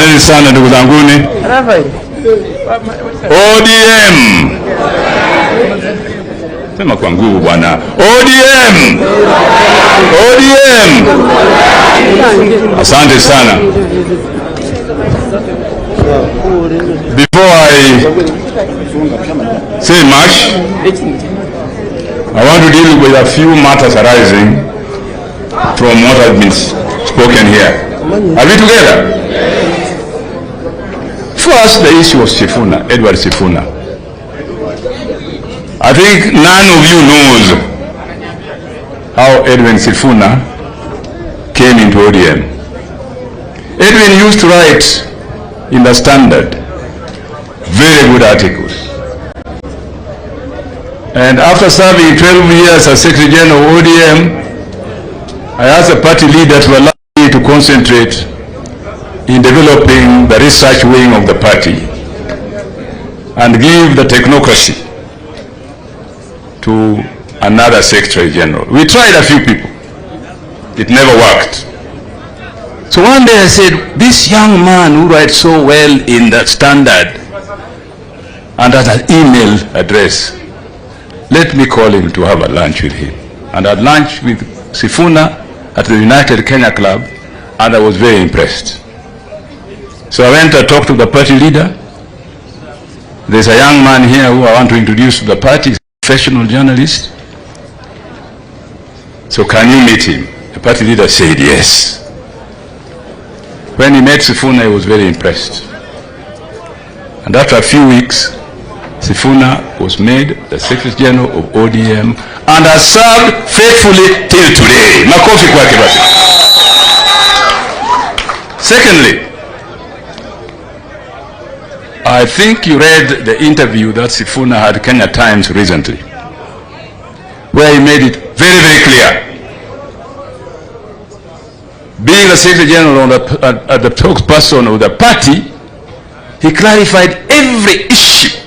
Asanteni sana ndugu zanguni. ODM. Sema kwa nguvu bwana. ODM. ODM. Asante sana. Before I say much, I want to deal with a few matters arising from what has been spoken here. Are we together? First, the issue of Sifuna, Edward Sifuna. I think none of you knows how Edwin Sifuna came into ODM. Edwin used to write in the Standard very good articles. And after serving 12 years as Secretary General of ODM, I asked the party leader to allow me to concentrate in developing the research wing of the party and give the technocracy to another Secretary General. We tried a few people. It never worked. So one day I said, this young man who writes so well in the Standard and has an email address, let me call him to have a lunch with him. And I had lunch with Sifuna at the United Kenya Club, and I was very impressed. So I went to talk to the party leader. There's a young man here who I want to introduce to the party. He's a professional journalist. So can you meet him? The party leader said yes. When he met Sifuna, he was very impressed. And after a few weeks, Sifuna was made the Secretary General of ODM and has served faithfully till today. Makofi kwake basi. Secondly, I think you read the interview that Sifuna had Kenya Times recently, where he made it very, very clear. Being the Secretary General at the spokesperson of the party, he clarified every issue.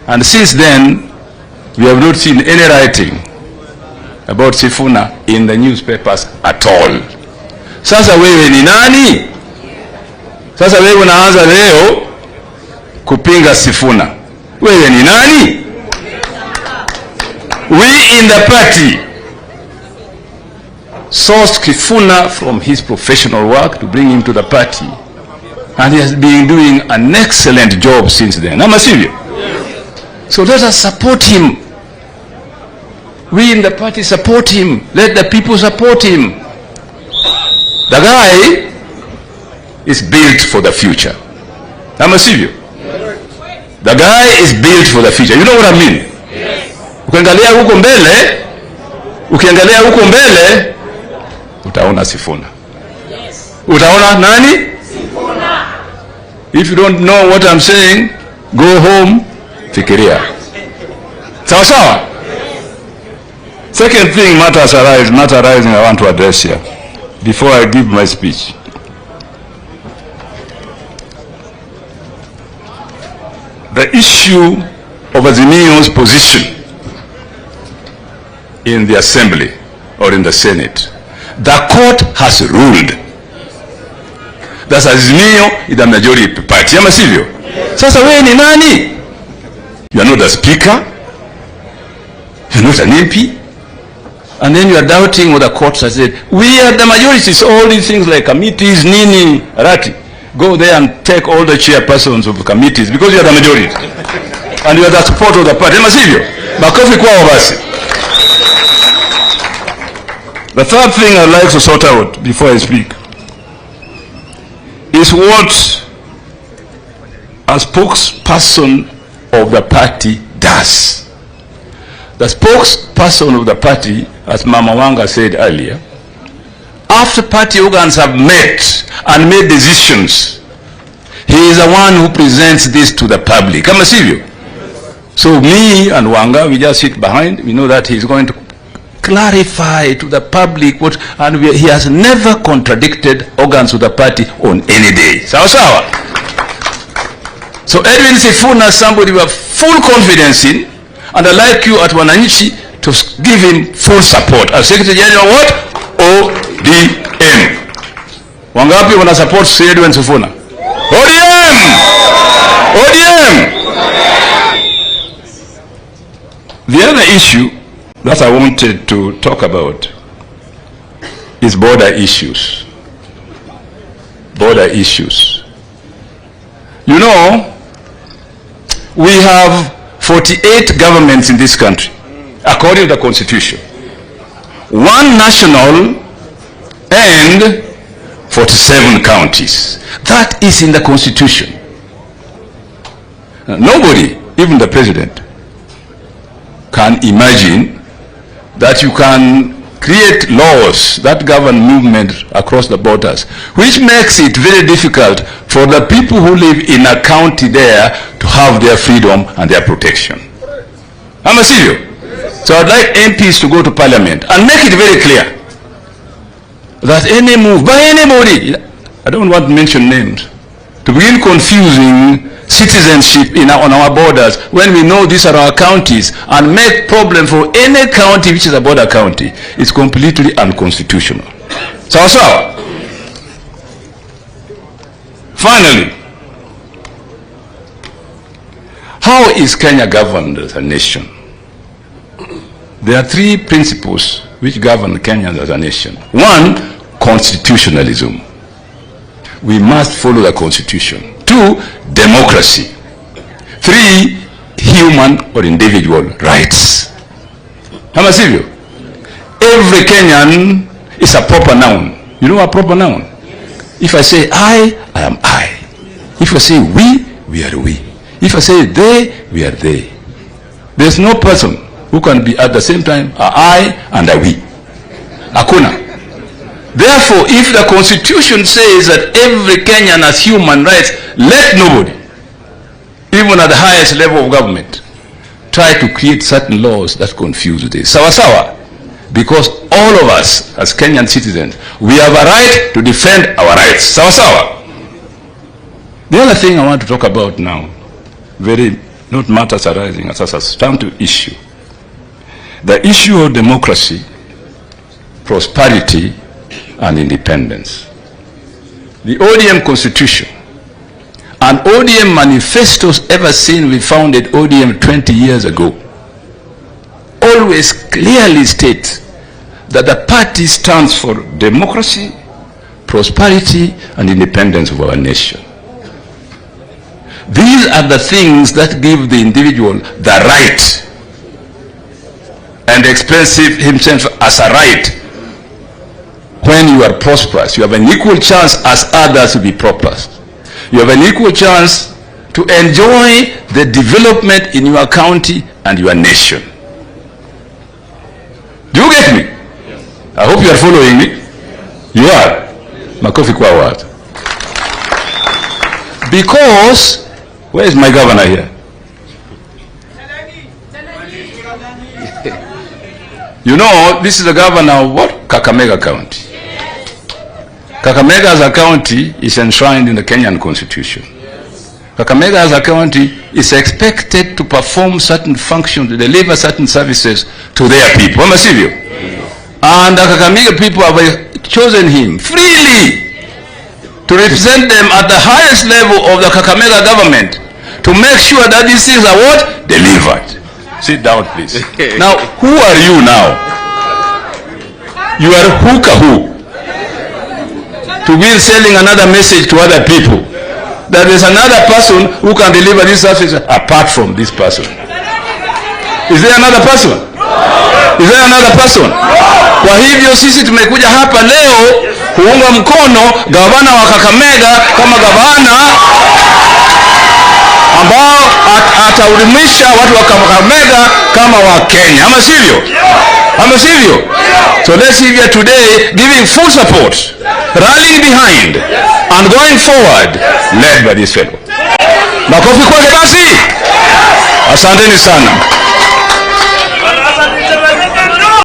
And since then, we have not seen any writing about Sifuna in the newspapers at all. Sasa wewe ni nani? Sasa wewe unaanza leo kupinga Sifuna. Wewe ni nani? We in the party sourced Sifuna from his professional work to bring him to the party. And he has been doing an excellent job since then. Am I serious? So let us support him. We in the party support him. Let the people support him. The guy is built for the future. I'm a serious. The guy is built for the future. You know what I mean? Ukiangalia huko mbele, utaona Sifuna. Utaona nani? Sifuna. If you don't know what I'm saying, go home, fikiria. Sawa sawa? Second thing, matter arising I want to address here before I give my speech. The issue of Azimio's position in the Assembly or in the Senate. The court has ruled that Azimio is the majority party. Ama sivyo? Sasa wewe ni nani? You are not the speaker. You are not an MP. And then you are doubting what the court has said. We are the majority. So all these things like committees, nini, rati. Go there and take all the chairpersons of the committees because you are the majority. And you are the support of the party. Ama sivyo? Makofi kwao basi. The third thing I'd like to sort out before I speak is what a spokesperson of the party does. The spokesperson of the party, as Mama Wanga said earlier, after party organs have met and made decisions, he is the one who presents this to the public. Kama sivyo? So me and Wanga, we just sit behind. We know that he is going to clarify to the public what, and he has never contradicted organs of the party on any day. Sawa sawa. So Edwin Sifuna is somebody we have full confidence in, and I'd like you at Wananchi to give him full support as Secretary General what? ODM. Wangapi wana support Edwin Sifuna? ODM! ODM! The other issue that I wanted to talk about is border issues. Border issues. You know, we have 48 governments in this country, according to the Constitution. One national and 47 counties. That is in the Constitution. Nobody, even the president, can imagine that you can create laws that govern movement across the borders, which makes it very difficult for the people who live in a county there to have their freedom and their protection. I'm a serious. So I'd like MPs to go to Parliament and make it very clear that any move by anybody, I don't want to mention names, to begin confusing citizenship on our borders when we know these are our counties and make problem for any county which is a border county is completely unconstitutional. So, finally, how is Kenya governed as a nation? There are three principles which govern Kenya as a nation. One, constitutionalism. We must follow the Constitution. Two, democracy. Three, human or individual rights. Hamasivyo? Every Kenyan is a proper noun. You know a proper noun? If I say I am I. If I say we are we. If I say they, we are they. There's no person who can be at the same time a I and a we. Hakuna. Therefore, if the Constitution says that every Kenyan has human rights, let nobody, even at the highest level of government, try to create certain laws that confuse this. Sawa. Because all of us as Kenyan citizens, we have a right to defend our rights. Sawa. The other thing I want to talk about now, not matters arising as a substantive issue. The issue of democracy, prosperity, and independence. The ODM Constitution and ODM manifestos ever since we founded ODM 20 years ago always clearly state that the party stands for democracy, prosperity, and independence of our nation. These are the things that give the individual the right and express himself as a right. When you are prosperous, you have an equal chance as others to be prosperous. You have an equal chance to enjoy the development in your county and your nation. Do you get me? I hope you are following me. You are. Makofi kwa watu. Because, where is my governor here? You know, this is the governor of what? Kakamega County. Kakamega as a county is enshrined in the Kenyan Constitution. Kakamega as a county is expected to perform certain functions, to deliver certain services to their people. And the Kakamega people have chosen him freely to represent them at the highest level of the Kakamega government to make sure that these things are what? Delivered. Sit down, please. Now, who are you now? You are who? To be selling another message to other people. There is another person who can deliver this service apart from this person. Is there another person? Is there another person? Kwa hivyo sisi tumekuja hapa leo kuunga mkono gavana wa Kakamega kama gavana ambao atahudumisha watu wa Kakamega kama wa Kenya. Ama sivyo? Ama sivyo? So let's see here today giving full support, rallying behind, and going forward, led by this fellow. Makofi kwake basi. Asanteni sana.